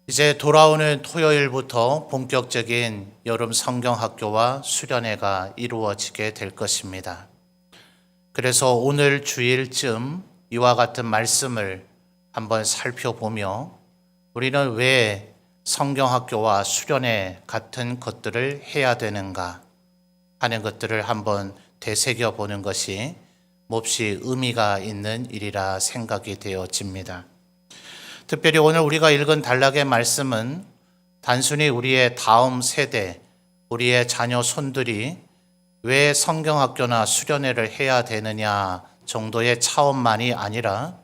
이제 돌아오는 토요일부터 본격적인 여름 성경학교와 수련회가 이루어지게 될 것입니다. 그래서 오늘 주일쯤 이와 같은 말씀을 한번 살펴보며 우리는 왜 성경학교와 수련회 같은 것들을 해야 되는가 하는 것들을 한번 되새겨 보는 것이 몹시 의미가 있는 일이라 생각이 되어집니다. 특별히 오늘 우리가 읽은 단락의 말씀은 단순히 우리의 다음 세대, 우리의 자녀 손들이 왜 성경학교나 수련회를 해야 되느냐 정도의 차원만이 아니라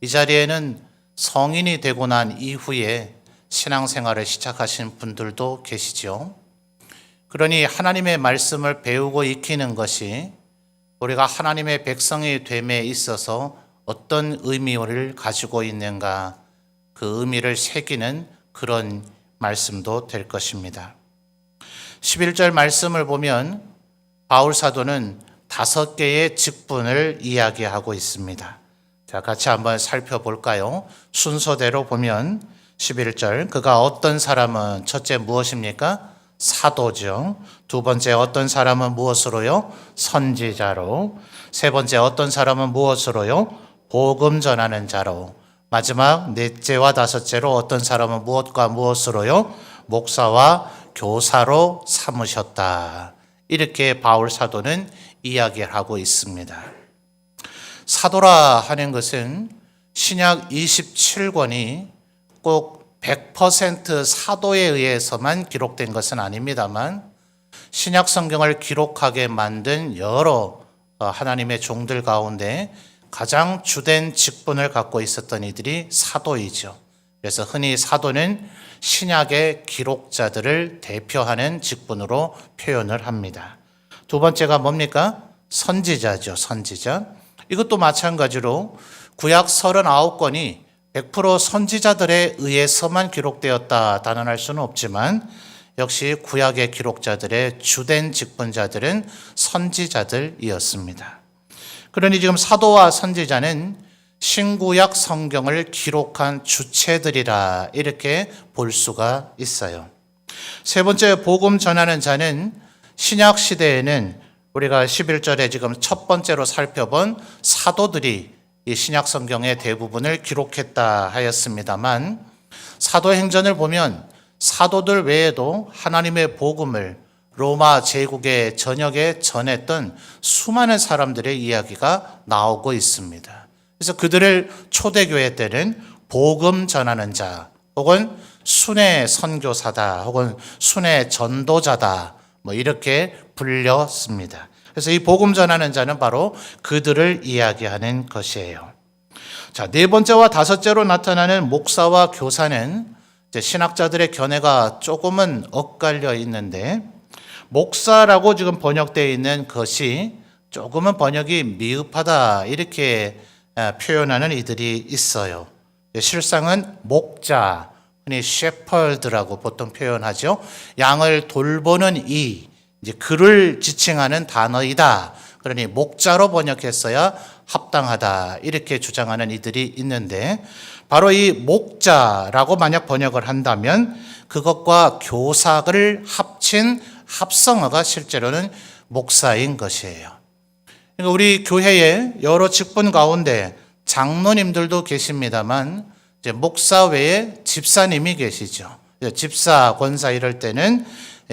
이 자리에는 성인이 되고 난 이후에 신앙생활을 시작하신 분들도 계시죠. 그러니 하나님의 말씀을 배우고 익히는 것이 우리가 하나님의 백성이 됨에 있어서 어떤 의미를 가지고 있는가, 그 의미를 새기는 그런 말씀도 될 것입니다. 11절 말씀을 보면 바울 사도는 5개의 직분을 이야기하고 있습니다. 자, 같이 한번 살펴볼까요? 순서대로 보면 11절, 그가 어떤 사람은 첫째 무엇입니까? 사도죠. 두 번째 어떤 사람은 무엇으로요? 선지자로. 세 번째 어떤 사람은 무엇으로요? 복음 전하는 자로. 마지막 넷째와 다섯째로 어떤 사람은 무엇과 무엇으로요? 목사와 교사로 삼으셨다. 이렇게 바울 사도는 이야기를 하고 있습니다. 사도라 하는 것은 신약 27권이 꼭 100% 사도에 의해서만 기록된 것은 아닙니다만 신약 성경을 기록하게 만든 여러 하나님의 종들 가운데 가장 주된 직분을 갖고 있었던 이들이 사도이죠. 그래서 흔히 사도는 신약의 기록자들을 대표하는 직분으로 표현을 합니다. 두 번째가 뭡니까? 선지자죠. 선지자. 이것도 마찬가지로 구약 39권이 100% 선지자들에 의해서만 기록되었다 단언할 수는 없지만 역시 구약의 기록자들의 주된 직분자들은 선지자들이었습니다. 그러니 지금 사도와 선지자는 신구약 성경을 기록한 주체들이라 이렇게 볼 수가 있어요. 세 번째 복음 전하는 자는 신약 시대에는 우리가 11절에 지금 첫 번째로 살펴본 사도들이 이 신약 성경의 대부분을 기록했다 하였습니다만 사도행전을 보면 사도들 외에도 하나님의 복음을 로마 제국의 전역에 전했던 수많은 사람들의 이야기가 나오고 있습니다. 그래서 그들을 초대교회 때는 복음 전하는 자 혹은 순회 선교사다 혹은 순회 전도자다 이렇게 불렸습니다. 그래서 이 복음 전하는 자는 바로 그들을 이야기하는 것이에요. 자, 네 번째와 다섯째로 나타나는 목사와 교사는 이제 신학자들의 견해가 조금은 엇갈려 있는데 목사라고 지금 번역되어 있는 것이 조금은 번역이 미흡하다 이렇게 표현하는 이들이 있어요. 실상은 목자, 흔히 shepherd라고 보통 표현하죠. 양을 돌보는 이제 그를 지칭하는 단어이다. 그러니 목자로 번역했어야 합당하다 이렇게 주장하는 이들이 있는데 바로 이 목자라고 만약 번역을 한다면 그것과 교사를 합친 합성어가 실제로는 목사인 것이에요. 그러니까 우리 교회에 여러 직분 가운데 장로님들도 계십니다만 이제 목사 외에 집사님이 계시죠. 집사, 권사 이럴 때는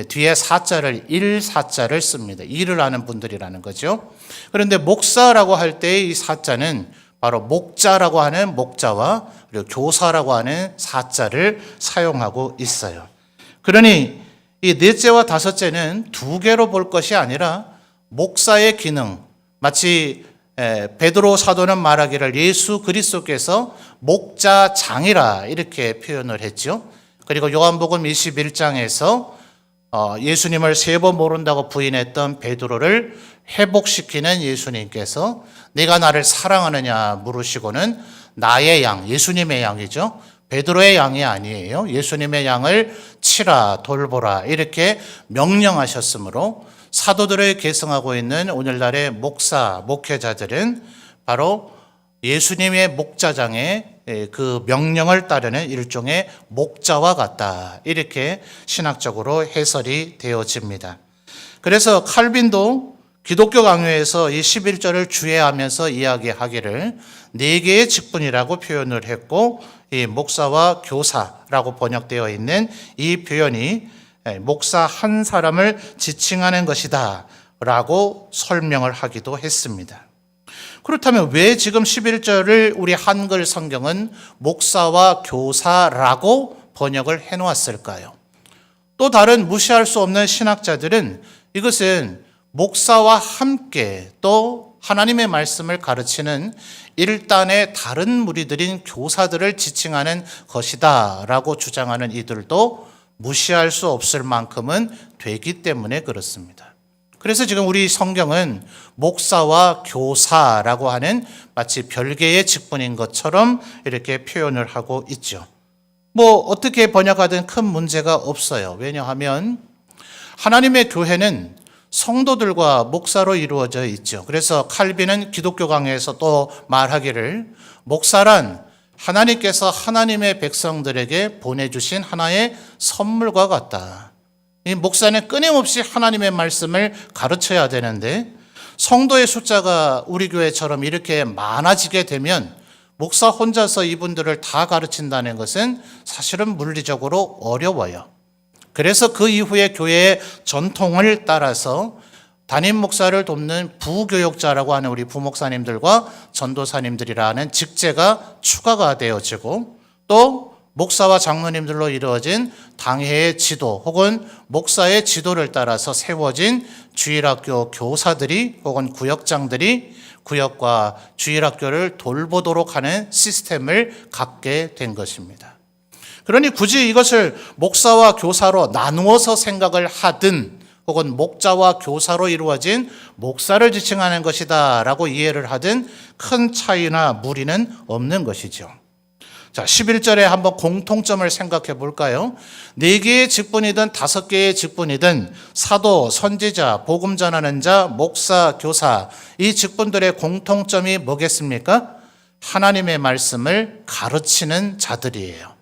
뒤에 사자를 일사자를 씁니다. 일을 하는 분들이라는 거죠. 그런데 목사라고 할 때 이 사자는 바로 목자라고 하는 목자와 그리고 교사라고 하는 사자를 사용하고 있어요. 그러니 이 넷째와 다섯째는 두 개로 볼 것이 아니라 목사의 기능, 마치 베드로 사도는 말하기를 예수 그리스도께서 목자장이라 이렇게 표현을 했죠. 그리고 요한복음 21장에서 예수님을 3번 모른다고 부인했던 베드로를 회복시키는 예수님께서 네가 나를 사랑하느냐 물으시고는 나의 양, 예수님의 양이죠. 베드로의 양이 아니에요. 예수님의 양을 치라, 돌보라 이렇게 명령하셨으므로 사도들을 계승하고 있는 오늘날의 목사, 목회자들은 바로 예수님의 목자장에 그 명령을 따르는 일종의 목자와 같다. 이렇게 신학적으로 해설이 되어집니다. 그래서 칼빈도 기독교 강요에서 이 11절을 주의하면서 이야기하기를 네 개의 직분이라고 표현을 했고, 이 목사와 교사라고 번역되어 있는 이 표현이 목사 한 사람을 지칭하는 것이다 라고 설명을 하기도 했습니다. 그렇다면 왜 지금 11절을 우리 한글 성경은 목사와 교사라고 번역을 해놓았을까요? 또 다른 무시할 수 없는 신학자들은 이것은 목사와 함께 또 하나님의 말씀을 가르치는 일단의 다른 무리들인 교사들을 지칭하는 것이다 라고 주장하는 이들도 무시할 수 없을 만큼은 되기 때문에 그렇습니다. 그래서 지금 우리 성경은 목사와 교사라고 하는 마치 별개의 직분인 것처럼 이렇게 표현을 하고 있죠. 어떻게 번역하든 큰 문제가 없어요. 왜냐하면 하나님의 교회는 성도들과 목사로 이루어져 있죠. 그래서 칼빈은 기독교 강해에서 또 말하기를 목사란 하나님께서 하나님의 백성들에게 보내주신 하나의 선물과 같다. 이 목사는 끊임없이 하나님의 말씀을 가르쳐야 되는데 성도의 숫자가 우리 교회처럼 이렇게 많아지게 되면 목사 혼자서 이분들을 다 가르친다는 것은 사실은 물리적으로 어려워요. 그래서 그 이후에 교회의 전통을 따라서 담임 목사를 돕는 부교역자라고 하는 우리 부목사님들과 전도사님들이라는 직제가 추가가 되어지고 또 목사와 장로님들로 이루어진 당회의 지도 혹은 목사의 지도를 따라서 세워진 주일학교 교사들이 혹은 구역장들이 구역과 주일학교를 돌보도록 하는 시스템을 갖게 된 것입니다. 그러니 굳이 이것을 목사와 교사로 나누어서 생각을 하든 혹은 목자와 교사로 이루어진 목사를 지칭하는 것이다 라고 이해를 하든 큰 차이나 무리는 없는 것이죠. 자, 11절에 한번 공통점을 생각해 볼까요? 4개의 직분이든 5개의 직분이든 사도, 선지자, 복음 전하는 자, 목사, 교사 이 직분들의 공통점이 뭐겠습니까? 하나님의 말씀을 가르치는 자들이에요.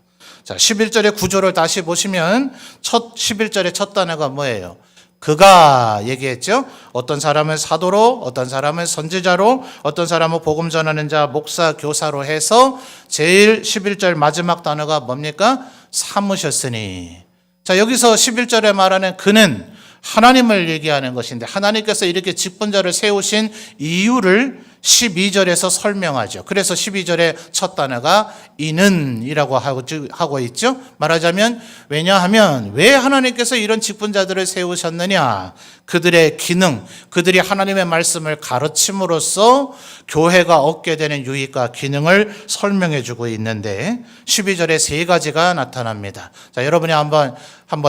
자, 11절의 구조를 다시 보시면 11절의 첫 단어가 뭐예요? 그가 얘기했죠. 어떤 사람은 사도로, 어떤 사람은 선지자로, 어떤 사람은 복음 전하는 자, 목사, 교사로 해서 제일 11절 마지막 단어가 뭡니까? 삼으셨으니. 자, 여기서 11절에 말하는 그는 하나님을 얘기하는 것인데 하나님께서 이렇게 직분자를 세우신 이유를 12절에서 설명하죠. 그래서 12절의 첫 단어가 이는 이라고 하고 있죠. 말하자면 왜냐하면 왜 하나님께서 이런 직분자들을 세우셨느냐. 그들의 기능, 그들이 하나님의 말씀을 가르침으로써 교회가 얻게 되는 유익과 기능을 설명해 주고 있는데 12절에 3가지가 나타납니다. 자, 여러분이 한번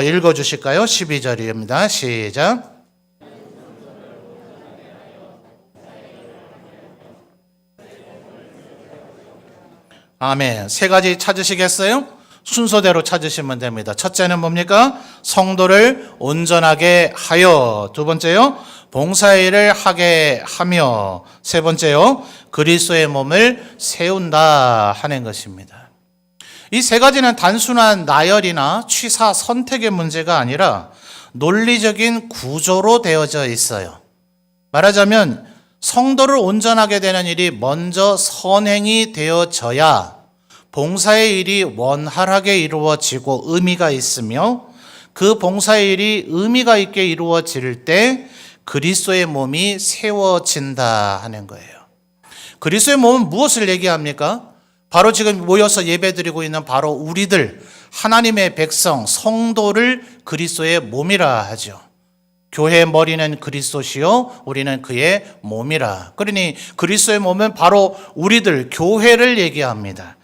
읽어 주실까요? 12절입니다. 시작. 아멘. 3가지 찾으시겠어요? 순서대로 찾으시면 됩니다. 첫째는 뭡니까? 성도를 온전하게 하여. 두 번째요, 봉사일을 하게 하며. 세 번째요, 그리스도의 몸을 세운다 하는 것입니다. 이 3가지는 단순한 나열이나 취사 선택의 문제가 아니라 논리적인 구조로 되어져 있어요. 말하자면 성도를 온전하게 되는 일이 먼저 선행이 되어져야 봉사의 일이 원활하게 이루어지고 의미가 있으며 그 봉사의 일이 의미가 있게 이루어질 때 그리스도의 몸이 세워진다 하는 거예요. 그리스도의 몸은 무엇을 얘기합니까? 바로 지금 모여서 예배드리고 있는 바로 우리들, 하나님의 백성, 성도를 그리스도의 몸이라 하죠. 교회의 머리는 그리스도시요 우리는 그의 몸이라. 그러니 그리스도의 몸은 바로 우리들 교회를 얘기합니다.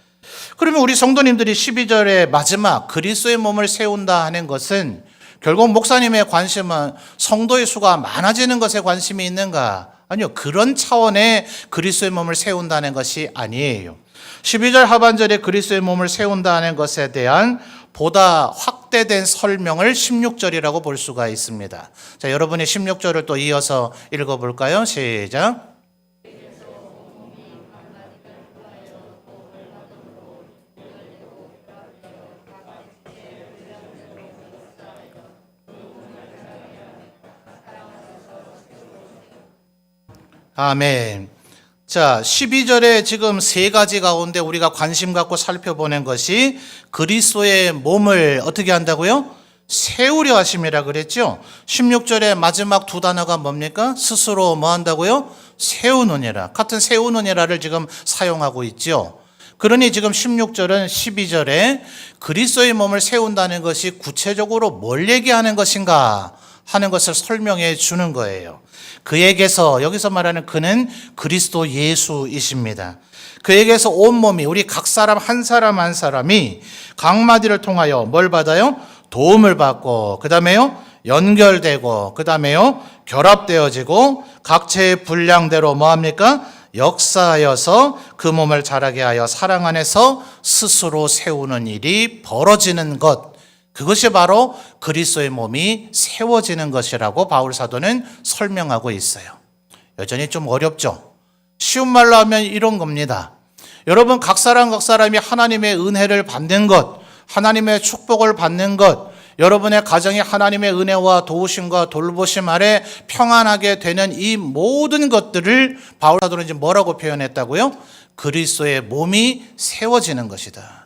그러면 우리 성도님들이 12절의 마지막 그리스도의 몸을 세운다 하는 것은 결국 목사님의 관심은 성도의 수가 많아지는 것에 관심이 있는가? 아니요. 그런 차원의 그리스도의 몸을 세운다는 것이 아니에요. 12절 하반절에 그리스도의 몸을 세운다는 것에 대한 보다 확대된 설명을 16절이라고 볼 수가 있습니다. 자, 여러분이 16절을 또 이어서 읽어볼까요? 시작. 아멘. 자, 12절에 지금 세 가지 가운데 우리가 관심 갖고 살펴보는 것이 그리스도의 몸을 어떻게 한다고요? 세우려 하심이라 그랬죠. 16절에 마지막 두 단어가 뭡니까? 스스로 뭐 한다고요? 세우느니라. 같은 세우느니라를 지금 사용하고 있죠. 그러니 지금 16절은 12절에 그리스도의 몸을 세운다는 것이 구체적으로 뭘 얘기하는 것인가 하는 것을 설명해 주는 거예요. 그에게서, 여기서 말하는 그는 그리스도 예수이십니다. 그에게서 온몸이, 우리 각 사람 한 사람 한 사람이 각마디를 통하여 뭘 받아요? 도움을 받고, 그 다음에요 연결되고, 그 다음에요 결합되어지고, 각체의 분량대로 뭐합니까? 역사하여서 그 몸을 자라게 하여 사랑 안에서 스스로 세우는 일이 벌어지는 것, 그것이 바로 그리스도의 몸이 세워지는 것이라고 바울 사도는 설명하고 있어요. 여전히 좀 어렵죠? 쉬운 말로 하면 이런 겁니다. 여러분, 각 사람이 하나님의 은혜를 받는 것, 하나님의 축복을 받는 것, 여러분의 가정이 하나님의 은혜와 도우심과 돌보심 아래 평안하게 되는 이 모든 것들을 바울 사도는 이제 뭐라고 표현했다고요? 그리스도의 몸이 세워지는 것이다.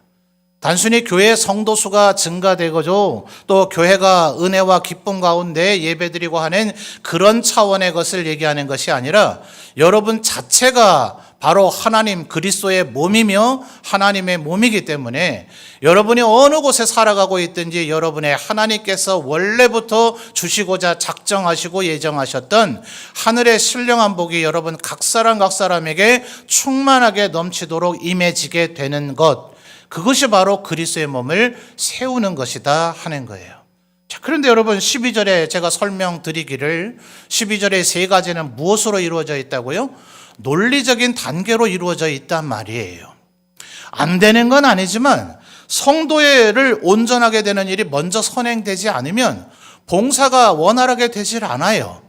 단순히 교회 성도 수가 증가되고죠, 또 교회가 은혜와 기쁨 가운데 예배드리고 하는 그런 차원의 것을 얘기하는 것이 아니라 여러분 자체가 바로 하나님 그리스도의 몸이며 하나님의 몸이기 때문에 여러분이 어느 곳에 살아가고 있든지 여러분의 하나님께서 원래부터 주시고자 작정하시고 예정하셨던 하늘의 신령한 복이 여러분 각 사람에게 충만하게 넘치도록 임해지게 되는 것, 그것이 바로 그리스도의 몸을 세우는 것이다 하는 거예요. 자, 그런데 여러분 12절에 제가 설명드리기를 12절의 세 가지는 무엇으로 이루어져 있다고요? 논리적인 단계로 이루어져 있단 말이에요. 안 되는 건 아니지만 성도를 온전하게 되는 일이 먼저 선행되지 않으면 봉사가 원활하게 되질 않아요.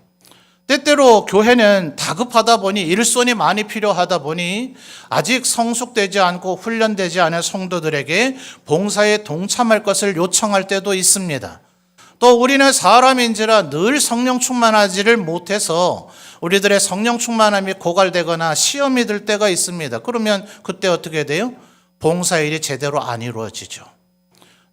때때로 교회는 다급하다 보니, 일손이 많이 필요하다 보니 아직 성숙되지 않고 훈련되지 않은 성도들에게 봉사에 동참할 것을 요청할 때도 있습니다. 또 우리는 사람인지라 늘 성령 충만하지를 못해서 우리들의 성령 충만함이 고갈되거나 시험이 들 때가 있습니다. 그러면 그때 어떻게 돼요? 봉사일이 제대로 안 이루어지죠.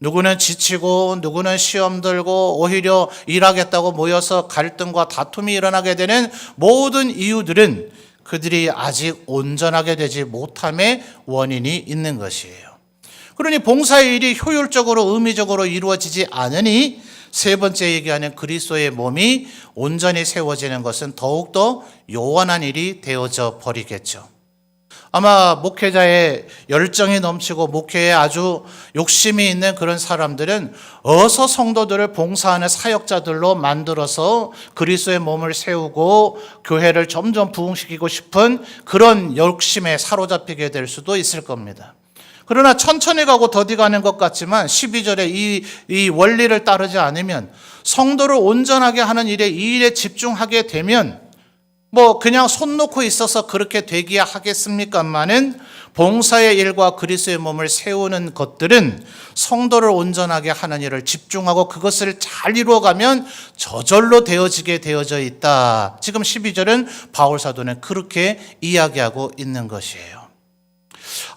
누구는 지치고 누구는 시험 들고 오히려 일하겠다고 모여서 갈등과 다툼이 일어나게 되는 모든 이유들은 그들이 아직 온전하게 되지 못함의 원인이 있는 것이에요. 그러니 봉사의 일이 효율적으로 의미적으로 이루어지지 않으니 세 번째 얘기하는 그리스도의 몸이 온전히 세워지는 것은 더욱더 요원한 일이 되어져 버리겠죠. 아마 목회자의 열정이 넘치고 목회에 아주 욕심이 있는 그런 사람들은 어서 성도들을 봉사하는 사역자들로 만들어서 그리스도의 몸을 세우고 교회를 점점 부흥시키고 싶은 그런 욕심에 사로잡히게 될 수도 있을 겁니다. 그러나 천천히 가고 더디 가는 것 같지만 12절에 이 원리를 따르지 않으면, 성도를 온전하게 하는 일에 이 일에 집중하게 되면 그냥 손 놓고 있어서 그렇게 되기야 하겠습니까마는 봉사의 일과 그리스도의 몸을 세우는 것들은 성도를 온전하게 하는 일을 집중하고 그것을 잘 이루어가면 저절로 되어지게 되어져 있다. 지금 12절은 바울 사도는 그렇게 이야기하고 있는 것이에요.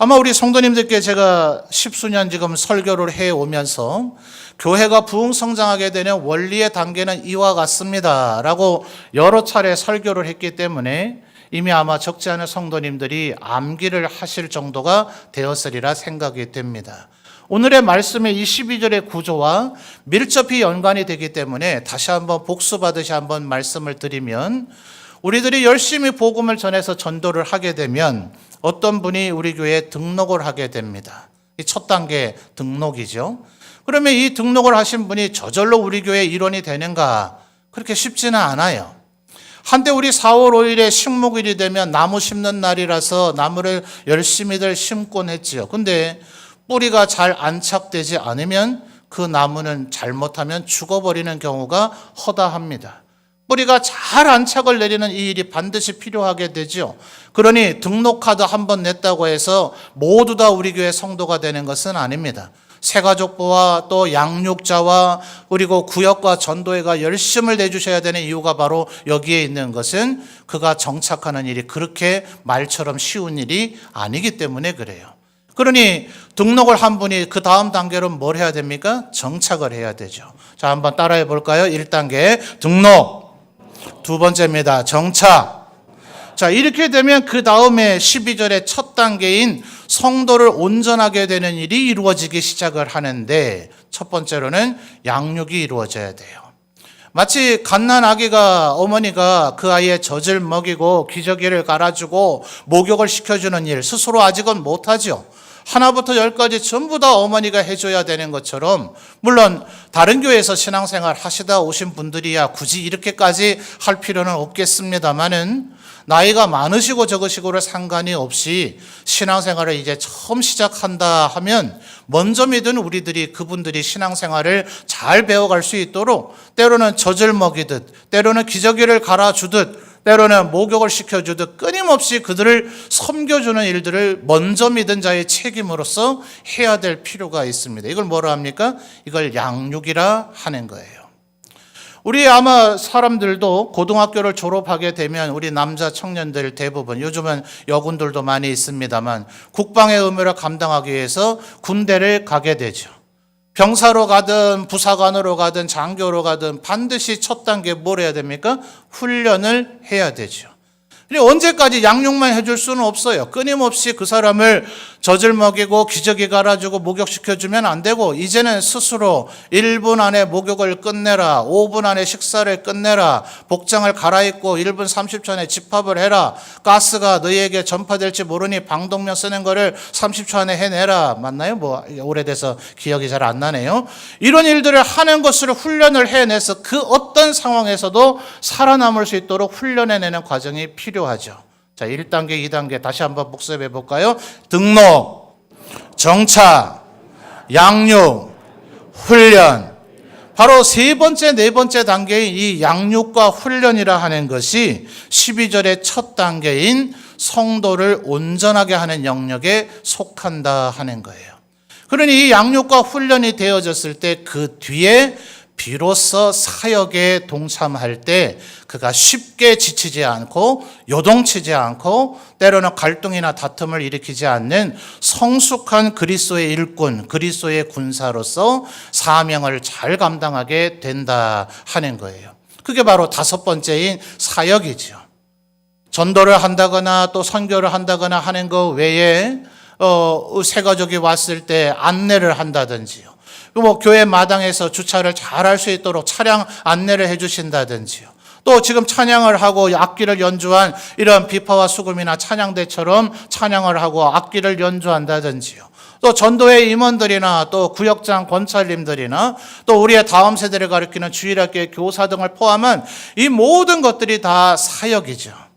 아마 우리 성도님들께 제가 십수년 지금 설교를 해오면서 교회가 부흥성장하게 되는 원리의 단계는 이와 같습니다 라고 여러 차례 설교를 했기 때문에 이미 아마 적지 않은 성도님들이 암기를 하실 정도가 되었으리라 생각이 됩니다. 오늘의 말씀의 이 12절의 구조와 밀접히 연관이 되기 때문에 다시 한번 복습하듯이 한번 말씀을 드리면, 우리들이 열심히 복음을 전해서 전도를 하게 되면 어떤 분이 우리 교회에 등록을 하게 됩니다. 이 첫 단계 등록이죠. 그러면 이 등록을 하신 분이 저절로 우리 교회의 일원이 되는가? 그렇게 쉽지는 않아요. 한때 우리 4월 5일에 식목일이 되면 나무 심는 날이라서 나무를 열심히들 심곤 했지요. 근데 뿌리가 잘 안착되지 않으면 그 나무는 잘못하면 죽어버리는 경우가 허다합니다. 뿌리가 잘 안착을 내리는 이 일이 반드시 필요하게 되죠. 그러니 등록카드 한 번 냈다고 해서 모두 다 우리 교회 성도가 되는 것은 아닙니다. 새가족부와 또 양육자와 그리고 구역과 전도회가 열심을 내주셔야 되는 이유가 바로 여기에 있는 것은 그가 정착하는 일이 그렇게 말처럼 쉬운 일이 아니기 때문에 그래요. 그러니 등록을 한 분이 그 다음 단계로 뭘 해야 됩니까? 정착을 해야 되죠. 자, 한번 따라해 볼까요? 1단계 등록, 두 번째입니다. 정착. 자, 이렇게 되면 그 다음에 12절의 첫 단계인 성도를 온전하게 되는 일이 이루어지기 시작을 하는데 첫 번째로는 양육이 이루어져야 돼요. 마치 갓난 아기가 어머니가 그 아이의 젖을 먹이고 기저귀를 갈아주고 목욕을 시켜주는 일 스스로 아직은 못하죠. 하나부터 열까지 전부 다 어머니가 해줘야 되는 것처럼, 물론 다른 교회에서 신앙생활 하시다 오신 분들이야 굳이 이렇게까지 할 필요는 없겠습니다만은 나이가 많으시고 적으시고를 상관이 없이 신앙생활을 이제 처음 시작한다 하면 먼저 믿은 우리들이 그분들이 신앙생활을 잘 배워갈 수 있도록 때로는 젖을 먹이듯 때로는 기저귀를 갈아주듯 때로는 목욕을 시켜주듯 끊임없이 그들을 섬겨주는 일들을 먼저 믿은 자의 책임으로서 해야 될 필요가 있습니다. 이걸 뭐라 합니까? 이걸 양육이라 하는 거예요. 우리 아마 사람들도 고등학교를 졸업하게 되면 우리 남자 청년들 대부분, 요즘은 여군들도 많이 있습니다만 국방의 의무를 감당하기 위해서 군대를 가게 되죠. 병사로 가든 부사관으로 가든 장교로 가든 반드시 첫 단계 뭘 해야 됩니까? 훈련을 해야 되죠. 언제까지 양육만 해줄 수는 없어요. 끊임없이 그 사람을 젖을 먹이고 기저귀 갈아주고 목욕시켜주면 안 되고 이제는 스스로 1분 안에 목욕을 끝내라, 5분 안에 식사를 끝내라, 복장을 갈아입고 1분 30초 안에 집합을 해라, 가스가 너희에게 전파될지 모르니 방독면 쓰는 거를 30초 안에 해내라. 맞나요? 뭐 오래돼서 기억이 잘 안 나네요. 이런 일들을 하는 것으로 훈련을 해내서 그 어떤 상황에서도 살아남을 수 있도록 훈련해내는 과정이 필요하죠. 자, 1단계, 2단계 다시 한번 복습해 볼까요? 등록, 정착, 양육, 훈련. 바로 세 번째, 네 번째 단계인 이 양육과 훈련이라 하는 것이 12절의 첫 단계인 성도를 온전하게 하는 영역에 속한다 하는 거예요. 그러니 이 양육과 훈련이 되어졌을 때 그 뒤에 비로소 사역에 동참할 때 그가 쉽게 지치지 않고 요동치지 않고 때로는 갈등이나 다툼을 일으키지 않는 성숙한 그리스도의 일꾼, 그리스도의 군사로서 사명을 잘 감당하게 된다 하는 거예요. 그게 바로 다섯 번째인 사역이죠. 전도를 한다거나 또 선교를 한다거나 하는 것 외에 새가족이 왔을 때 안내를 한다든지요. 뭐 교회 마당에서 주차를 잘 할 수 있도록 차량 안내를 해주신다든지요. 또 지금 찬양을 하고 악기를 연주한 이런 비파와 수금이나 찬양대처럼 찬양을 하고 악기를 연주한다든지요. 또 전도회 임원들이나 또 구역장 권찰님들이나 또 우리의 다음 세대를 가리키는 주일학교의 교사 등을 포함한 이 모든 것들이 다 사역이죠.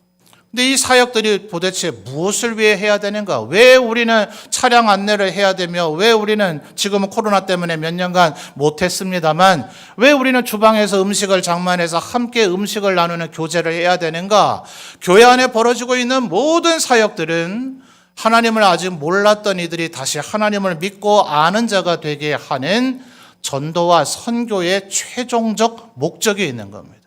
근데 이 사역들이 도대체 무엇을 위해 해야 되는가? 왜 우리는 차량 안내를 해야 되며 왜 우리는 지금은 코로나 때문에 몇 년간 못했습니다만 왜 우리는 주방에서 음식을 장만해서 함께 음식을 나누는 교제를 해야 되는가? 교회 안에 벌어지고 있는 모든 사역들은 하나님을 아직 몰랐던 이들이 다시 하나님을 믿고 아는 자가 되게 하는 전도와 선교의 최종적 목적이 있는 겁니다.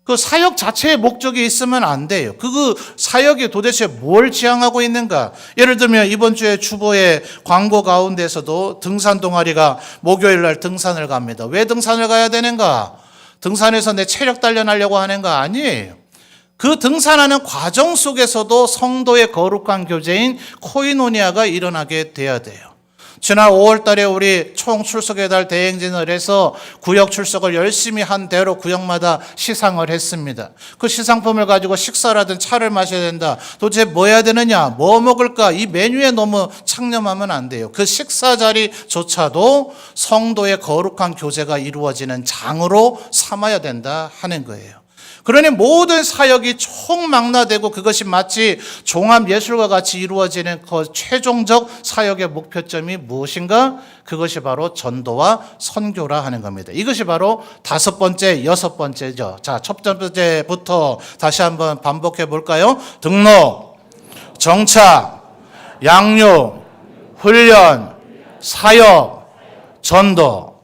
그 사역 자체의 목적이 있으면 안 돼요. 그 사역이 도대체 뭘 지향하고 있는가? 예를 들면 이번 주에 주보의 광고 가운데서도 등산 동아리가 목요일 날 등산을 갑니다. 왜 등산을 가야 되는가? 등산에서 내 체력 단련하려고 하는가? 아니에요. 그 등산하는 과정 속에서도 성도의 거룩한 교제인 코이노니아가 일어나게 돼야 돼요. 지난 5월 달에 우리 총 출석의 달 대행진을 해서 구역 출석을 열심히 한 대로 구역마다 시상을 했습니다. 그 시상품을 가지고 식사라든 차를 마셔야 된다. 도대체 뭐 해야 되느냐? 뭐 먹을까? 이 메뉴에 너무 창념하면 안 돼요. 그 식사 자리조차도 성도의 거룩한 교제가 이루어지는 장으로 삼아야 된다 하는 거예요. 그러니 모든 사역이 총망라되고 그것이 마치 종합예술과 같이 이루어지는 그 최종적 사역의 목표점이 무엇인가? 그것이 바로 전도와 선교라 하는 겁니다. 이것이 바로 다섯 번째, 여섯 번째죠. 자, 첫 번째부터 다시 한번 반복해 볼까요? 등록, 정착, 양육, 훈련, 사역, 전도.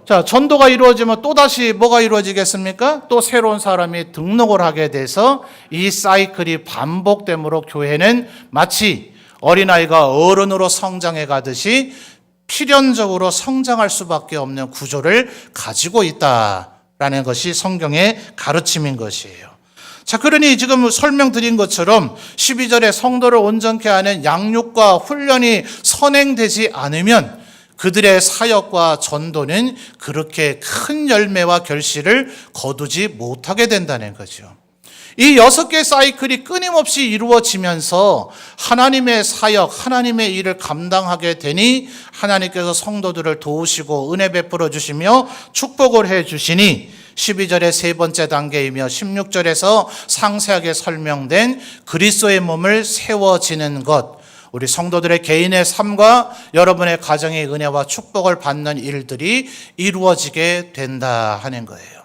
자, 전도가 이루어지면 또다시 뭐가 이루어지겠습니까? 또 새로운 사람이 등록을 하게 돼서 이 사이클이 반복되므로 교회는 마치 어린아이가 어른으로 성장해 가듯이 필연적으로 성장할 수밖에 없는 구조를 가지고 있다라는 것이 성경의 가르침인 것이에요. 자, 그러니 지금 설명드린 것처럼 12절에 성도를 온전케 하는 양육과 훈련이 선행되지 않으면 그들의 사역과 전도는 그렇게 큰 열매와 결실을 거두지 못하게 된다는 거죠. 이 6개 사이클이 끊임없이 이루어지면서 하나님의 사역, 하나님의 일을 감당하게 되니 하나님께서 성도들을 도우시고 은혜 베풀어 주시며 축복을 해 주시니 12절의 세 번째 단계이며 16절에서 상세하게 설명된 그리스도의 몸을 세워지는 것, 우리 성도들의 개인의 삶과 여러분의 가정의 은혜와 축복을 받는 일들이 이루어지게 된다 하는 거예요.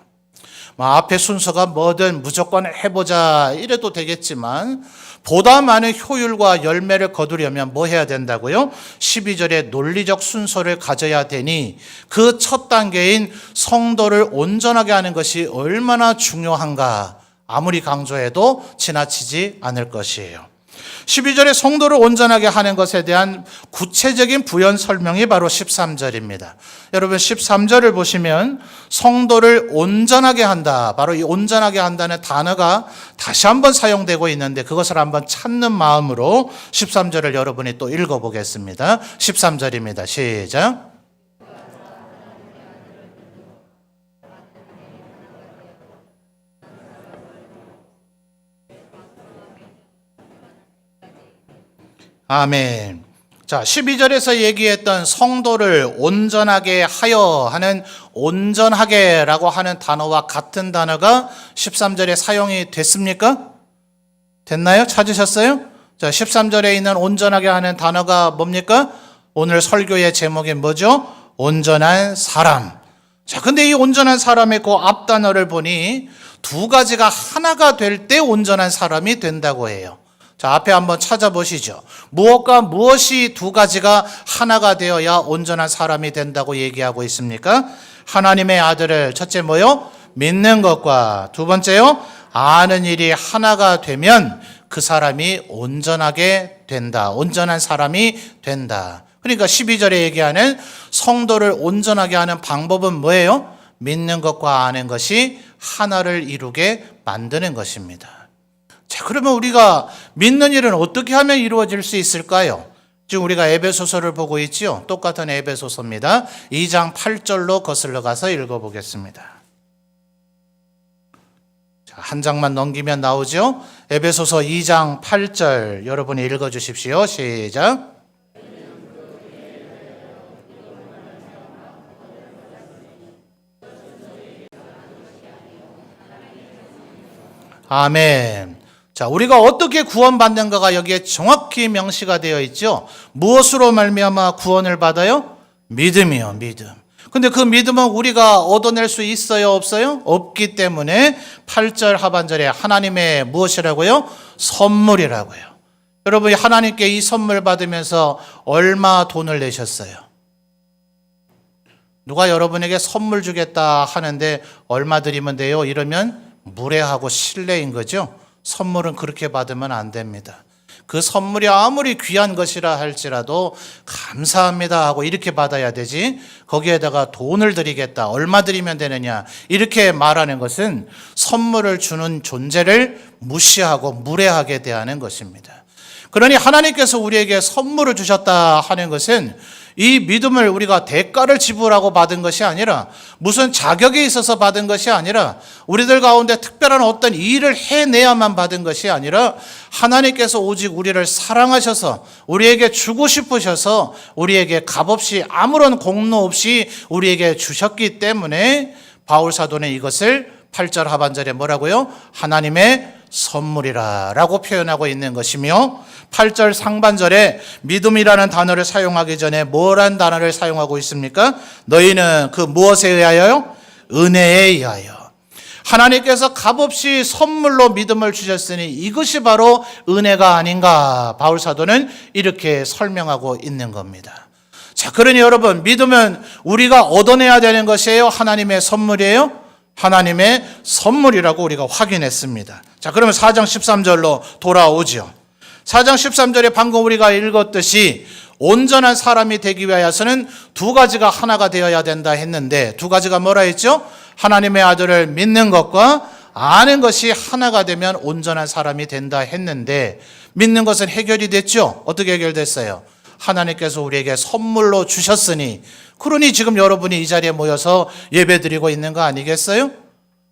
앞에 순서가 뭐든 무조건 해보자 이래도 되겠지만 보다 많은 효율과 열매를 거두려면 뭐 해야 된다고요? 12절에 논리적 순서를 가져야 되니 그 첫 단계인 성도를 온전하게 하는 것이 얼마나 중요한가 아무리 강조해도 지나치지 않을 것이에요. 12절에 성도를 온전하게 하는 것에 대한 구체적인 부연 설명이 바로 13절입니다. 여러분 13절을 보시면 성도를 온전하게 한다. 바로 이 온전하게 한다는 단어가 다시 한번 사용되고 있는데 그것을 한번 찾는 마음으로 13절을 여러분이 또 읽어보겠습니다. 13절입니다. 시작. 아멘. 자, 12절에서 얘기했던 성도를 온전하게 하여 하는 온전하게라고 하는 단어와 같은 단어가 13절에 사용이 됐습니까? 됐나요? 찾으셨어요? 자, 13절에 있는 온전하게 하는 단어가 뭡니까? 오늘 설교의 제목이 뭐죠? 온전한 사람. 자, 근데 이 온전한 사람의 그 앞 단어를 보니 두 가지가 하나가 될 때 온전한 사람이 된다고 해요. 자, 앞에 한번 찾아보시죠. 무엇과 무엇이 두 가지가 하나가 되어야 온전한 사람이 된다고 얘기하고 있습니까? 하나님의 아들을 첫째 뭐요? 믿는 것과 두 번째요? 아는 일이 하나가 되면 그 사람이 온전하게 된다. 온전한 사람이 된다. 그러니까 12절에 얘기하는 성도를 온전하게 하는 방법은 뭐예요? 믿는 것과 아는 것이 하나를 이루게 만드는 것입니다. 자, 그러면 우리가 믿는 일은 어떻게 하면 이루어질 수 있을까요? 지금 우리가 에베소서를 보고 있지요. 똑같은 에베소서입니다. 2장 8절로 거슬러 가서 읽어보겠습니다. 자, 한 장만 넘기면 나오죠. 에베소서 2장 8절 여러분이 읽어주십시오. 시작. 아멘. 자, 우리가 어떻게 구원받는가가 여기에 정확히 명시가 되어 있죠. 무엇으로 말미암아 구원을 받아요? 믿음이요, 믿음. 근데 그 믿음은 우리가 얻어낼 수 있어요, 없어요? 없기 때문에 8절 하반절에 하나님의 무엇이라고요? 선물이라고요. 여러분이 하나님께 이 선물 받으면서 얼마 돈을 내셨어요? 누가 여러분에게 선물 주겠다 하는데 얼마 드리면 돼요? 이러면 무례하고 실례인 거죠. 선물은 그렇게 받으면 안 됩니다. 그 선물이 아무리 귀한 것이라 할지라도 감사합니다 하고 이렇게 받아야 되지, 거기에다가 돈을 드리겠다, 얼마 드리면 되느냐 이렇게 말하는 것은 선물을 주는 존재를 무시하고 무례하게 대하는 것입니다. 그러니 하나님께서 우리에게 선물을 주셨다 하는 것은 이 믿음을 우리가 대가를 지불하고 받은 것이 아니라, 무슨 자격이 있어서 받은 것이 아니라, 우리들 가운데 특별한 어떤 일을 해내야만 받은 것이 아니라, 하나님께서 오직 우리를 사랑하셔서 우리에게 주고 싶으셔서 우리에게 값없이 아무런 공로 없이 우리에게 주셨기 때문에 바울 사도는 이것을 8절 하반절에 뭐라고요? 하나님의 선물이라 라고 표현하고 있는 것이며, 8절 상반절에 믿음이라는 단어를 사용하기 전에 뭐란 단어를 사용하고 있습니까? 너희는 그 무엇에 의하여요? 은혜에 의하여. 하나님께서 값없이 선물로 믿음을 주셨으니 이것이 바로 은혜가 아닌가, 바울 사도는 이렇게 설명하고 있는 겁니다. 자, 그러니 여러분, 믿으면 우리가 얻어내야 되는 것이에요? 하나님의 선물이에요? 하나님의 선물이라고 우리가 확인했습니다. 자, 그러면 4장 13절로 돌아오죠. 4장 13절에 방금 우리가 읽었듯이 온전한 사람이 되기 위하여서는 두 가지가 하나가 되어야 된다 했는데, 두 가지가 뭐라 했죠? 하나님의 아들을 믿는 것과 아는 것이 하나가 되면 온전한 사람이 된다 했는데, 믿는 것은 해결이 됐죠? 어떻게 해결됐어요? 하나님께서 우리에게 선물로 주셨으니, 그러니 지금 여러분이 이 자리에 모여서 예배드리고 있는 거 아니겠어요?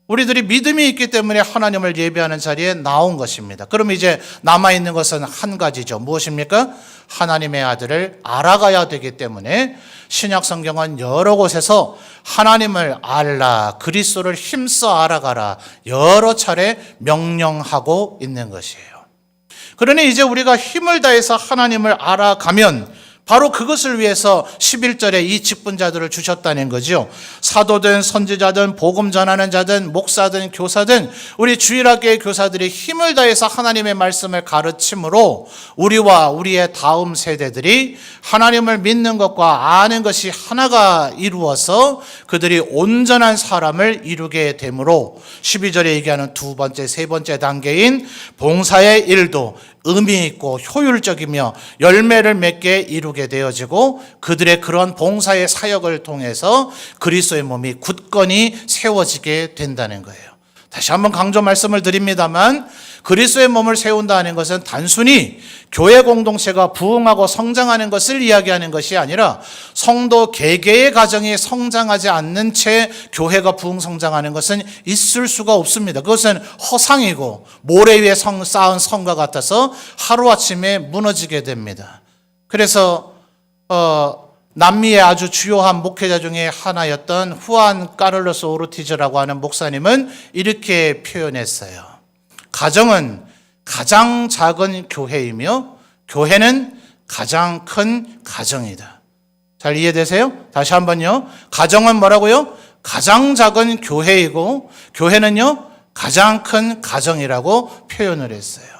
우리들이 믿음이 있기 때문에 하나님을 예배하는 자리에 나온 것입니다. 그럼 이제 남아있는 것은 한 가지죠. 무엇입니까? 하나님의 아들을 알아가야 되기 때문에 신약 성경은 여러 곳에서 하나님을 알라, 그리스도를 힘써 알아가라 여러 차례 명령하고 있는 것이에요. 그러니 이제 우리가 힘을 다해서 하나님을 알아가면 바로 그것을 위해서 11절에 이 직분자들을 주셨다는 거죠. 사도든 선지자든 복음 전하는 자든 목사든 교사든 우리 주일학교의 교사들이 힘을 다해서 하나님의 말씀을 가르침으로 우리와 우리의 다음 세대들이 하나님을 믿는 것과 아는 것이 하나가 이루어서 그들이 온전한 사람을 이루게 되므로 12절에 얘기하는 두 번째, 세 번째 단계인 봉사의 일도 의미 있고 효율적이며 열매를 맺게 이루게 되어지고 그들의 그런 봉사의 사역을 통해서 그리스도의 몸이 굳건히 세워지게 된다는 거예요. 다시 한번 강조 말씀을 드립니다만 그리스도의 몸을 세운다는 것은 단순히 교회 공동체가 부흥하고 성장하는 것을 이야기하는 것이 아니라 성도 개개의 가정이 성장하지 않는 채 교회가 부흥 성장하는 것은 있을 수가 없습니다. 그것은 허상이고 모래 위에 쌓은 성과 같아서 하루아침에 무너지게 됩니다. 그래서 남미의 아주 주요한 목회자 중에 하나였던 후안 까를로스 오르티즈라고 하는 목사님은 이렇게 표현했어요. 가정은 가장 작은 교회이며 교회는 가장 큰 가정이다. 잘 이해되세요? 다시 한번요. 가정은 뭐라고요? 가장 작은 교회이고 교회는요 가장 큰 가정이라고 표현을 했어요.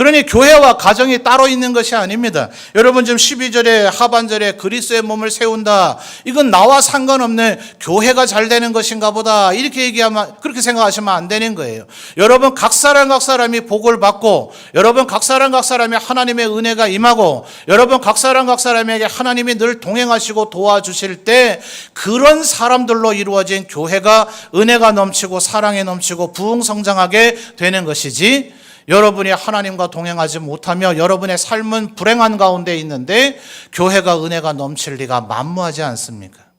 그러니 교회와 가정이 따로 있는 것이 아닙니다. 여러분 지금 12절에 하반절에 그리스도의 몸을 세운다. 이건 나와 상관없는 교회가 잘 되는 것인가 보다. 이렇게 얘기하면 그렇게 생각하시면 안 되는 거예요. 여러분 각 사람이 복을 받고 여러분 각 사람이 하나님의 은혜가 임하고 여러분 각 사람에게 하나님이 늘 동행하시고 도와주실 때 그런 사람들로 이루어진 교회가 은혜가 넘치고 사랑이 넘치고 부흥성장하게 되는 것이지 여러분이 하나님과 동행하지 못하며 여러분의 삶은 불행한 가운데 있는데 교회가 은혜가 넘칠 리가 만무하지 않습니까?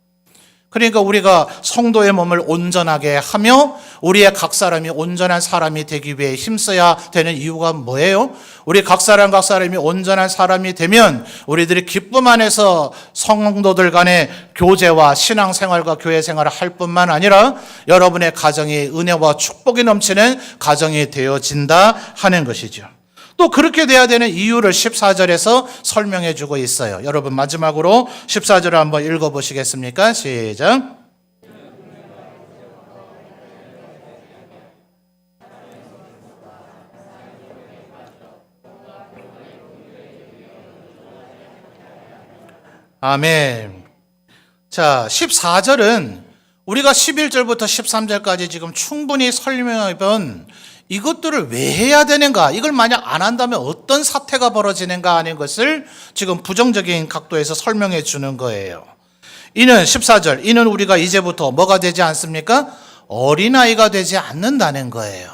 그러니까 우리가 성도의 몸을 온전하게 하며 우리의 각 사람이 온전한 사람이 되기 위해 힘써야 되는 이유가 뭐예요? 우리 각 사람이 온전한 사람이 되면 우리들이 기쁨 안에서 성도들 간의 교제와 신앙생활과 교회생활을 할 뿐만 아니라 여러분의 가정이 은혜와 축복이 넘치는 가정이 되어진다 하는 것이죠. 또 그렇게 돼야 되는 이유를 14절에서 설명해 주고 있어요. 여러분 마지막으로 14절을 한번 읽어보시겠습니까? 시작. 아멘. 자, 14절은 우리가 11절부터 13절까지 지금 충분히 설명해 본 이것들을 왜 해야 되는가, 이걸 만약 안 한다면 어떤 사태가 벌어지는가 하는 것을 지금 부정적인 각도에서 설명해 주는 거예요. 이는 14절, 이는 우리가 이제부터 뭐가 되지 않습니까? 어린아이가 되지 않는다는 거예요.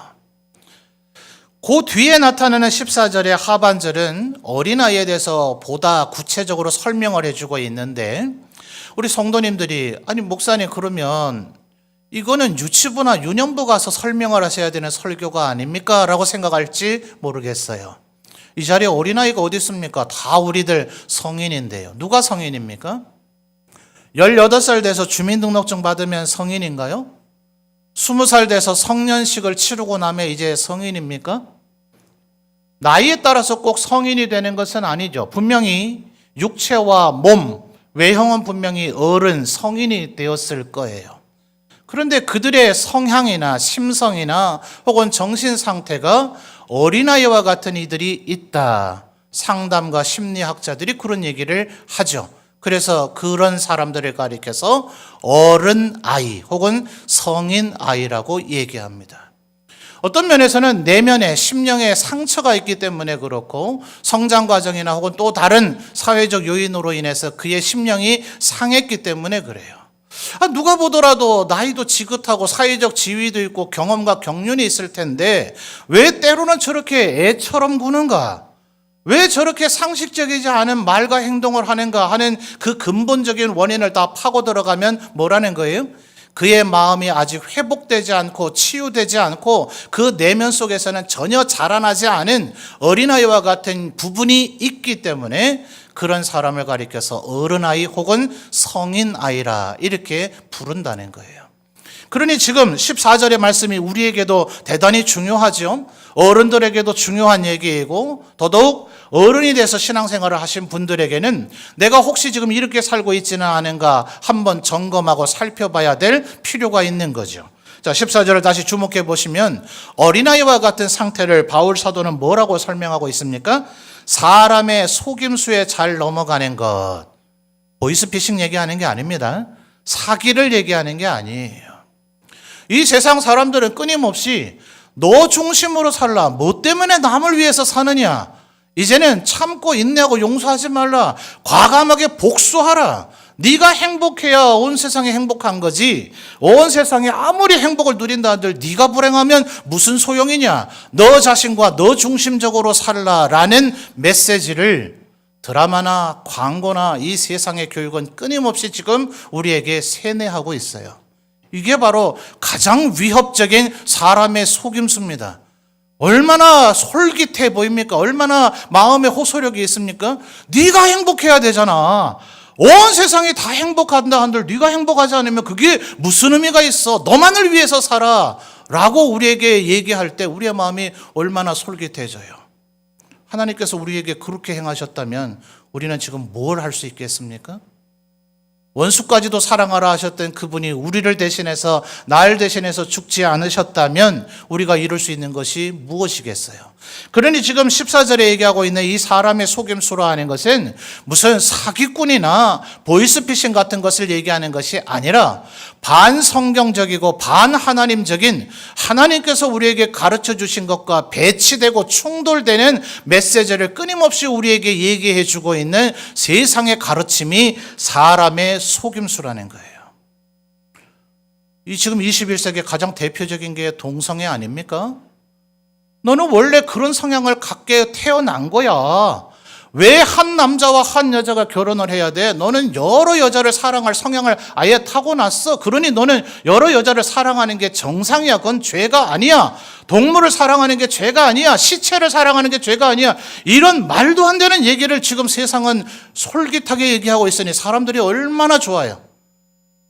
그 뒤에 나타나는 14절의 하반절은 어린아이에 대해서 보다 구체적으로 설명을 해주고 있는데 우리 성도님들이 아니 목사님 그러면 이거는 유치부나 유년부 가서 설명을 하셔야 되는 설교가 아닙니까? 라고 생각할지 모르겠어요. 이 자리에 어린아이가 어디 있습니까? 다 우리들 성인인데요. 누가 성인입니까? 18살 돼서 주민등록증 받으면 성인인가요? 20살 돼서 성년식을 치르고 나면 이제 성인입니까? 나이에 따라서 꼭 성인이 되는 것은 아니죠. 분명히 육체와 몸, 외형은 분명히 어른, 성인이 되었을 거예요. 그런데 그들의 성향이나 심성이나 혹은 정신 상태가 어린아이와 같은 이들이 있다. 상담가 심리학자들이 그런 얘기를 하죠. 그래서 그런 사람들을 가리켜서 어른아이 혹은 성인아이라고 얘기합니다. 어떤 면에서는 내면에 심령에 상처가 있기 때문에 그렇고 성장 과정이나 혹은 또 다른 사회적 요인으로 인해서 그의 심령이 상했기 때문에 그래요. 누가 보더라도 나이도 지긋하고 사회적 지위도 있고 경험과 경륜이 있을 텐데 왜 때로는 저렇게 애처럼 구는가? 왜 저렇게 상식적이지 않은 말과 행동을 하는가 하는 그 근본적인 원인을 다 파고 들어가면 뭐라는 거예요? 그의 마음이 아직 회복되지 않고 치유되지 않고 그 내면 속에서는 전혀 자라나지 않은 어린아이와 같은 부분이 있기 때문에 그런 사람을 가리켜서 어른아이 혹은 성인아이라 이렇게 부른다는 거예요. 그러니 지금 14절의 말씀이 우리에게도 대단히 중요하죠. 어른들에게도 중요한 얘기이고 더더욱 어른이 돼서 신앙생활을 하신 분들에게는 내가 혹시 지금 이렇게 살고 있지는 않은가 한번 점검하고 살펴봐야 될 필요가 있는 거죠. 자, 14절을 다시 주목해 보시면 어린아이와 같은 상태를 바울 사도는 뭐라고 설명하고 있습니까? 사람의 속임수에 잘 넘어가는 것. 보이스피싱 얘기하는 게 아닙니다. 사기를 얘기하는 게 아니에요. 이 세상 사람들은 끊임없이 너 중심으로 살라. 뭐 때문에 남을 위해서 사느냐. 이제는 참고 인내하고 용서하지 말라. 과감하게 복수하라. 네가 행복해야 온 세상이 행복한 거지. 온 세상에 아무리 행복을 누린다 한들 네가 불행하면 무슨 소용이냐. 너 자신과 너 중심적으로 살라라는 메시지를 드라마나 광고나 이 세상의 교육은 끊임없이 지금 우리에게 세뇌하고 있어요. 이게 바로 가장 위협적인 사람의 속임수입니다. 얼마나 솔깃해 보입니까? 얼마나 마음에 호소력이 있습니까? 네가 행복해야 되잖아. 온 세상이 다 행복한다 한들 네가 행복하지 않으면 그게 무슨 의미가 있어? 너만을 위해서 살아 라고 우리에게 얘기할 때 우리의 마음이 얼마나 솔깃해져요. 하나님께서 우리에게 그렇게 행하셨다면 우리는 지금 뭘 할 수 있겠습니까? 원수까지도 사랑하라 하셨던 그분이 우리를 대신해서 날 대신해서 죽지 않으셨다면 우리가 이룰 수 있는 것이 무엇이겠어요? 그러니 지금 14절에 얘기하고 있는 이 사람의 속임수로 하는 것은 무슨 사기꾼이나 보이스피싱 같은 것을 얘기하는 것이 아니라 반성경적이고 반하나님적인 하나님께서 우리에게 가르쳐 주신 것과 배치되고 충돌되는 메시지를 끊임없이 우리에게 얘기해 주고 있는 세상의 가르침이 사람의 속임수라는 거예요. 이 지금 21세기의 가장 대표적인 게 동성애 아닙니까? 너는 원래 그런 성향을 갖게 태어난 거야. 왜 한 남자와 한 여자가 결혼을 해야 돼? 너는 여러 여자를 사랑할 성향을 아예 타고났어. 그러니 너는 여러 여자를 사랑하는 게 정상이야. 그건 죄가 아니야. 동물을 사랑하는 게 죄가 아니야. 시체를 사랑하는 게 죄가 아니야. 이런 말도 안 되는 얘기를 지금 세상은 솔깃하게 얘기하고 있으니 사람들이 얼마나 좋아요.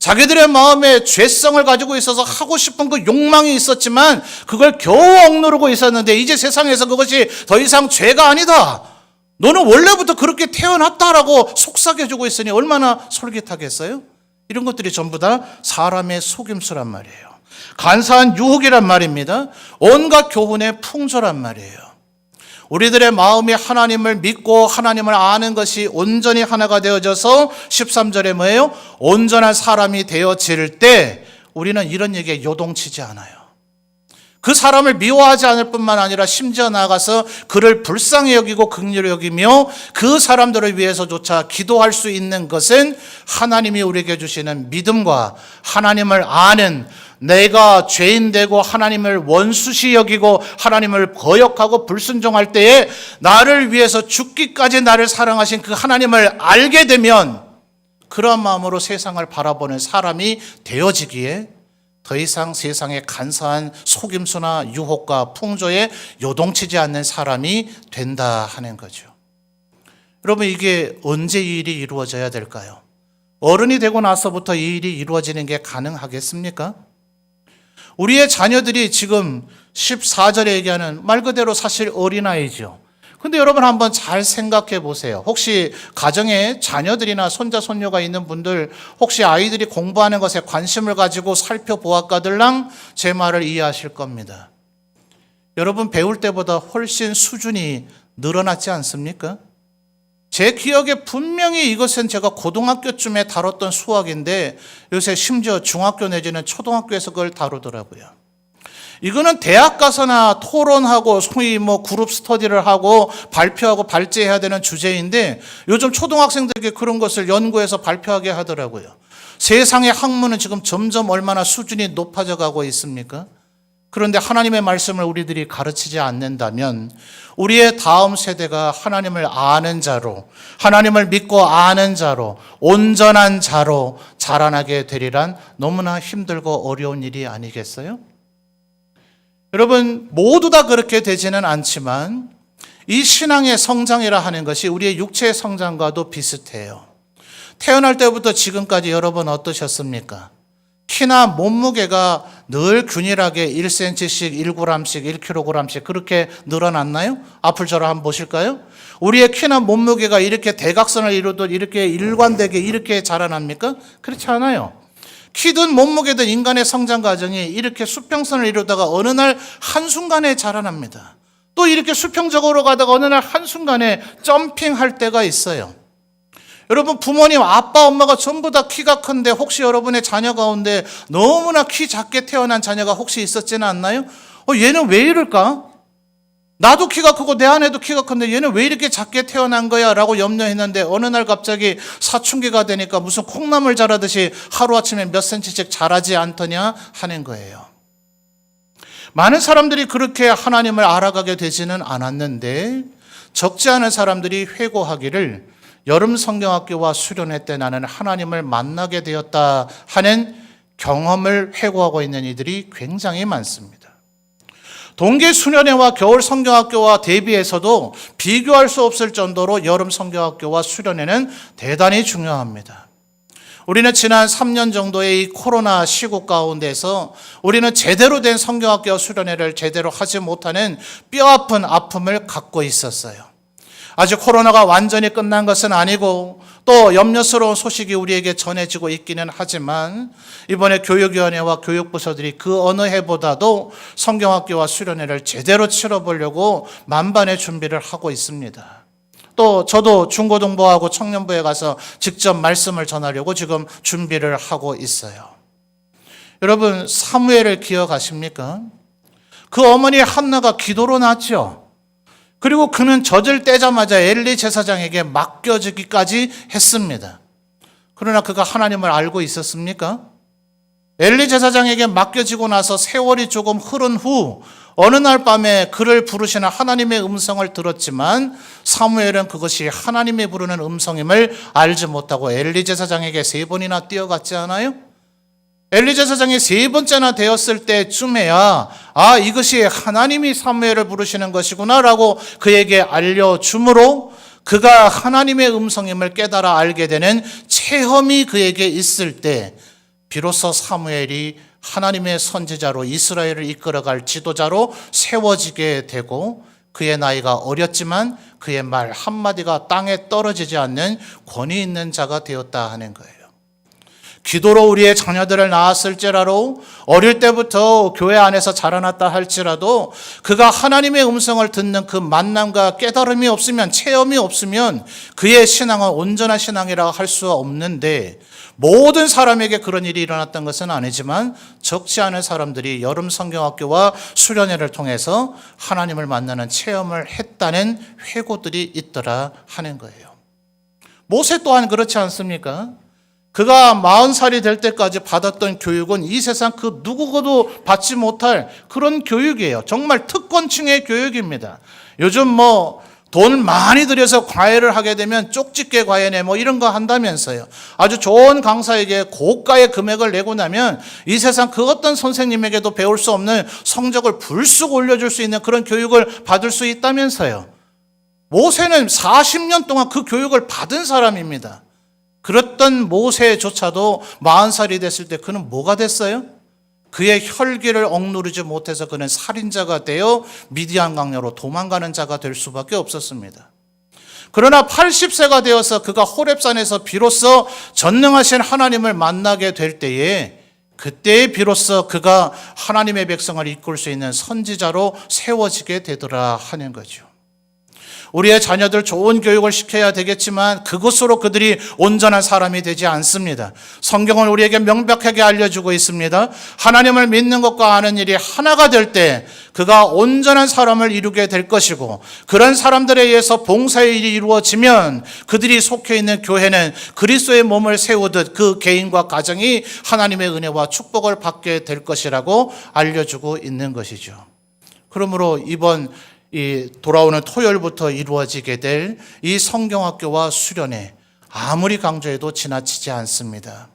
자기들의 마음에 죄성을 가지고 있어서 하고 싶은 그 욕망이 있었지만 그걸 겨우 억누르고 있었는데 이제 세상에서 그것이 더 이상 죄가 아니다. 너는 원래부터 그렇게 태어났다라고 속삭여주고 있으니 얼마나 솔깃하겠어요? 이런 것들이 전부 다 사람의 속임수란 말이에요. 간사한 유혹이란 말입니다. 온갖 교훈의 풍조란 말이에요. 우리들의 마음이 하나님을 믿고 하나님을 아는 것이 온전히 하나가 되어져서 13절에 뭐예요? 온전한 사람이 되어질 때 우리는 이런 얘기에 요동치지 않아요. 그 사람을 미워하지 않을 뿐만 아니라 심지어 나아가서 그를 불쌍히 여기고 긍휼히 여기며 그 사람들을 위해서조차 기도할 수 있는 것은 하나님이 우리에게 주시는 믿음과 하나님을 아는 내가 죄인 되고 하나님을 원수시 여기고 하나님을 거역하고 불순종할 때에 나를 위해서 죽기까지 나를 사랑하신 그 하나님을 알게 되면 그런 마음으로 세상을 바라보는 사람이 되어지기에 더 이상 세상의 간사한 속임수나 유혹과 풍조에 요동치지 않는 사람이 된다 하는 거죠. 여러분, 이게 언제 이 일이 이루어져야 될까요? 어른이 되고 나서부터 이 일이 이루어지는 게 가능하겠습니까? 우리의 자녀들이 지금 14절에 얘기하는 말 그대로 사실 어린아이죠. 근데 여러분 한번 잘 생각해 보세요. 혹시 가정에 자녀들이나 손자 손녀가 있는 분들 혹시 아이들이 공부하는 것에 관심을 가지고 살펴보았거들랑 제 말을 이해하실 겁니다. 여러분 배울 때보다 훨씬 수준이 늘어났지 않습니까? 제 기억에 분명히 이것은 제가 고등학교쯤에 다뤘던 수학인데 요새 심지어 중학교 내지는 초등학교에서 그걸 다루더라고요. 이거는 대학 가서나 토론하고 소위 그룹 스터디를 하고 발표하고 발제해야 되는 주제인데 요즘 초등학생들에게 그런 것을 연구해서 발표하게 하더라고요. 세상의 학문은 지금 점점 얼마나 수준이 높아져 가고 있습니까? 그런데 하나님의 말씀을 우리들이 가르치지 않는다면 우리의 다음 세대가 하나님을 아는 자로, 하나님을 믿고 아는 자로, 온전한 자로 자라나게 되리란 너무나 힘들고 어려운 일이 아니겠어요? 여러분, 모두 다 그렇게 되지는 않지만 이 신앙의 성장이라 하는 것이 우리의 육체의 성장과도 비슷해요. 태어날 때부터 지금까지 여러분 어떠셨습니까? 키나 몸무게가 늘 균일하게 1cm씩, 1g씩, 1kg씩 그렇게 늘어났나요? 앞을 저를 한번 보실까요? 우리의 키나 몸무게가 이렇게 대각선을 이루듯 이렇게 일관되게 이렇게 자라납니까? 그렇지 않아요. 키든 몸무게든 인간의 성장 과정이 이렇게 수평선을 이루다가 어느 날 한순간에 자라납니다. 또 이렇게 수평적으로 가다가 어느 날 한순간에 점핑할 때가 있어요. 여러분, 부모님, 아빠, 엄마가 전부 다 키가 큰데 혹시 여러분의 자녀 가운데 너무나 키 작게 태어난 자녀가 혹시 있었지는 않나요? 얘는 왜 이럴까? 나도 키가 크고 내 아내도 키가 큰데 얘는 왜 이렇게 작게 태어난 거야? 라고 염려했는데 어느 날 갑자기 사춘기가 되니까 무슨 콩나물 자라듯이 하루아침에 몇 센치씩 자라지 않더냐 하는 거예요. 많은 사람들이 그렇게 하나님을 알아가게 되지는 않았는데 적지 않은 사람들이 회고하기를 여름 성경학교와 수련회 때 나는 하나님을 만나게 되었다 하는 경험을 회고하고 있는 이들이 굉장히 많습니다. 동계 수련회와 겨울 성경학교와 대비해서도 비교할 수 없을 정도로 여름 성경학교와 수련회는 대단히 중요합니다. 우리는 지난 3년 정도의 이 코로나 시국 가운데서 우리는 제대로 된 성경학교와 수련회를 제대로 하지 못하는 뼈아픈 아픔을 갖고 있었어요. 아직 코로나가 완전히 끝난 것은 아니고 또 염려스러운 소식이 우리에게 전해지고 있기는 하지만 이번에 교육위원회와 교육부서들이 그 어느 해보다도 성경학교와 수련회를 제대로 치러보려고 만반의 준비를 하고 있습니다. 또 저도 중고등부하고 청년부에 가서 직접 말씀을 전하려고 지금 준비를 하고 있어요. 여러분, 사무엘을 기억하십니까? 그 어머니 한나가 기도로 낳았죠. 그리고 그는 젖을 떼자마자 엘리 제사장에게 맡겨지기까지 했습니다. 그러나 그가 하나님을 알고 있었습니까? 엘리 제사장에게 맡겨지고 나서 세월이 조금 흐른 후 어느 날 밤에 그를 부르시는 하나님의 음성을 들었지만 사무엘은 그것이 하나님이 부르는 음성임을 알지 못하고 엘리 제사장에게 3번이나 뛰어갔지 않아요? 엘리 제사장이 3번째나 되었을 때쯤에야 이것이 하나님이 사무엘을 부르시는 것이구나 라고 그에게 알려주므로 그가 하나님의 음성임을 깨달아 알게 되는 체험이 그에게 있을 때 비로소 사무엘이 하나님의 선지자로 이스라엘을 이끌어갈 지도자로 세워지게 되고 그의 나이가 어렸지만 그의 말 한마디가 땅에 떨어지지 않는 권위 있는 자가 되었다 하는 거예요. 기도로 우리의 자녀들을 낳았을지라도 어릴 때부터 교회 안에서 자라났다 할지라도 그가 하나님의 음성을 듣는 그 만남과 깨달음이 없으면 체험이 없으면 그의 신앙은 온전한 신앙이라고 할 수 없는데 모든 사람에게 그런 일이 일어났던 것은 아니지만 적지 않은 사람들이 여름 성경학교와 수련회를 통해서 하나님을 만나는 체험을 했다는 회고들이 있더라 하는 거예요. 모세 또한 그렇지 않습니까? 그가 40살이 될 때까지 받았던 교육은 이 세상 그 누구도 받지 못할 그런 교육이에요. 정말 특권층의 교육입니다. 요즘 돈 많이 들여서 과외를 하게 되면 쪽집게 과외네 이런 거 한다면서요. 아주 좋은 강사에게 고가의 금액을 내고 나면 이 세상 그 어떤 선생님에게도 배울 수 없는 성적을 불쑥 올려줄 수 있는 그런 교육을 받을 수 있다면서요. 모세는 40년 동안 그 교육을 받은 사람입니다. 그랬던 모세조차도 40살이 됐을 때 그는 뭐가 됐어요? 그의 혈기를 억누르지 못해서 그는 살인자가 되어 미디안 강야로 도망가는 자가 될 수밖에 없었습니다. 그러나 80세가 되어서 그가 호렙산에서 비로소 전능하신 하나님을 만나게 될 때에 그때 비로소 그가 하나님의 백성을 이끌 수 있는 선지자로 세워지게 되더라 하는 거죠. 우리의 자녀들 좋은 교육을 시켜야 되겠지만 그것으로 그들이 온전한 사람이 되지 않습니다. 성경은 우리에게 명백하게 알려주고 있습니다. 하나님을 믿는 것과 아는 일이 하나가 될 때 그가 온전한 사람을 이루게 될 것이고, 그런 사람들에 의해서 봉사의 일이 이루어지면 그들이 속해 있는 교회는 그리스도의 몸을 세우듯 그 개인과 가정이 하나님의 은혜와 축복을 받게 될 것이라고 알려주고 있는 것이죠. 그러므로 이번 이 돌아오는 토요일부터 이루어지게 될 이 성경학교와 수련회, 아무리 강조해도 지나치지 않습니다.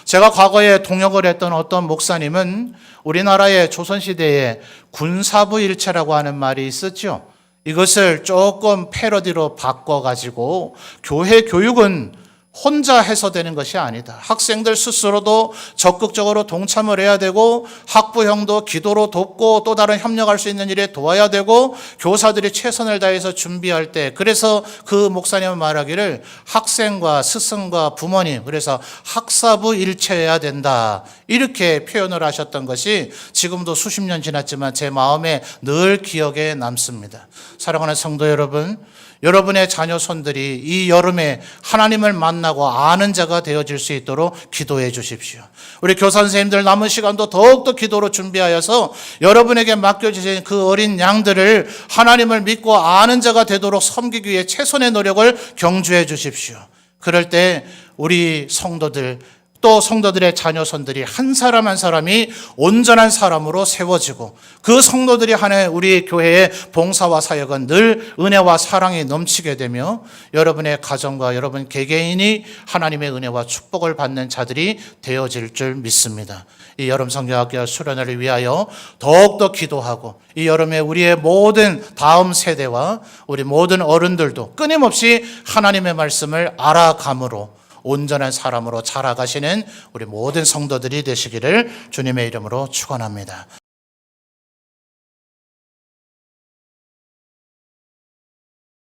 제가 과거에 동역을 했던 어떤 목사님은 우리나라의 조선시대에 군사부 일체라고 하는 말이 있었죠. 이것을 조금 패러디로 바꿔가지고 교회 교육은 혼자 해서 되는 것이 아니다. 학생들 스스로도 적극적으로 동참을 해야 되고, 학부형도 기도로 돕고 또 다른 협력할 수 있는 일에 도와야 되고, 교사들이 최선을 다해서 준비할 때, 그래서 그 목사님은 말하기를 학생과 스승과 부모님, 그래서 학사부 일체해야 된다, 이렇게 표현을 하셨던 것이 지금도 수십 년 지났지만 제 마음에 늘 기억에 남습니다. 사랑하는 성도 여러분, 여러분의 자녀 손들이 이 여름에 하나님을 만나고 아는 자가 되어질 수 있도록 기도해 주십시오. 우리 교사 선생님들 남은 시간도 더욱더 기도로 준비하여서 여러분에게 맡겨주신 그 어린 양들을 하나님을 믿고 아는 자가 되도록 섬기기 위해 최선의 노력을 경주해 주십시오. 그럴 때 우리 성도들, 또 성도들의 자녀손들이 한 사람 한 사람이 온전한 사람으로 세워지고, 그 성도들이 하는 우리 교회의 봉사와 사역은 늘 은혜와 사랑이 넘치게 되며 여러분의 가정과 여러분 개개인이 하나님의 은혜와 축복을 받는 자들이 되어질 줄 믿습니다. 이 여름 성경학교 수련회를 위하여 더욱더 기도하고, 이 여름에 우리의 모든 다음 세대와 우리 모든 어른들도 끊임없이 하나님의 말씀을 알아감으로 온전한 사람으로 자라가시는 우리 모든 성도들이 되시기를 주님의 이름으로 축원합니다.